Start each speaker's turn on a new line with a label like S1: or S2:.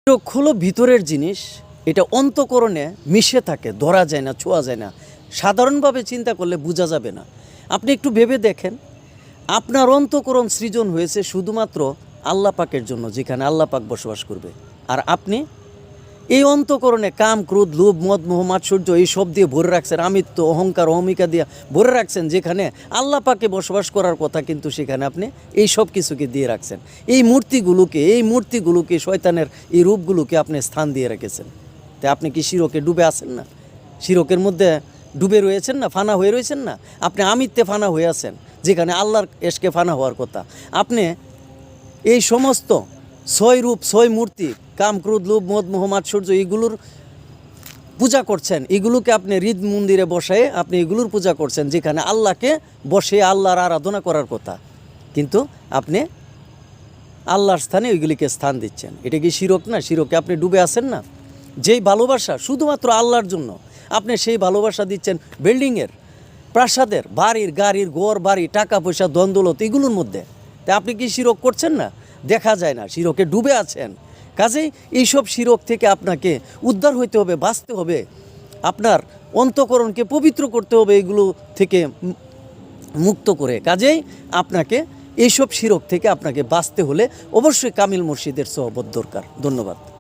S1: শিরক হলো ভিতরের জিনিস, এটা অন্তঃকরণে মিশে থাকে, ধরা যায় না, ছোঁয়া যায় না। সাধারণভাবে চিন্তা করলে বোঝা যাবে না। আপনি একটু ভেবে দেখেন, আপনার অন্তঃকরণ সৃজন হয়েছে শুধুমাত্র আল্লাহ পাকের জন্য, যেখানে আল্লাহ পাক বসবাস করবে। আর আপনি এই অন্তঃকরণে কাম, ক্রোধ, লোভ, মদ, মোহ, মাৎসর্য এইসব দিয়ে ভরে রাখছেন, আমিত্ব, অহংকার, অহমিকা দিয়ে ভরে রাখছেন, যেখানে আল্লাহ পাকে বসবাস করার কথা, কিন্তু সেখানে আপনি এই সব কিছুকে দিয়ে রাখছেন। এই মূর্তিগুলোকে শয়তানের এই রূপগুলোকে আপনি স্থান দিয়ে রেখেছেন। তাই আপনি কি শিরকে ডুবে আছেন না? শিরকের মধ্যে ডুবে রয়েছেন না, ফানা হয়ে রয়েছেন না? আপনি আমিত্বে ফানা হয়ে আছেন, যেখানে আল্লাহর এশকে ফানা হওয়ার কথা। আপনি এই সমস্ত ছয় রূপ, ছয় মূর্তি, কাম, ক্রোধ, লোভ, মদ, মোহ, মাৎসর্য এইগুলোর পূজা করছেন। এগুলোকে আপনি হৃদ মন্দিরে বসায় আপনি এগুলোর পূজা করছেন, যেখানে আল্লাহকে বসে আল্লাহর আরাধনা করার কথা, কিন্তু আপনি আল্লাহর স্থানে ওইগুলিকে স্থান দিচ্ছেন। এটা কি শিরক না? শিরকে আপনি ডুবে আছেন না? যেই ভালোবাসা শুধুমাত্র আল্লাহর জন্য, আপনি সেই ভালোবাসা দিচ্ছেন বিল্ডিংয়ের, প্রাসাদের, বাড়ির, গাড়ির, ঘর বাড়ি, টাকা পয়সা, দ্বন্দ্বলত এগুলোর মধ্যে। তাই আপনি কি শিরক করছেন না? দেখা যায় না, শিরকে ডুবে আছেন। কাজেই এইসব শিরক থেকে আপনাকে উদ্ধার হইতে হবে, বাঁচতে হবে, আপনার অন্তঃকরণকে পবিত্র করতে হবে এগুলো থেকে মুক্ত করে। কাজেই আপনাকে এইসব শিরক থেকে আপনাকে বাঁচতে হলে অবশ্যই কামিল মুর্শিদের সহবত দরকার। ধন্যবাদ।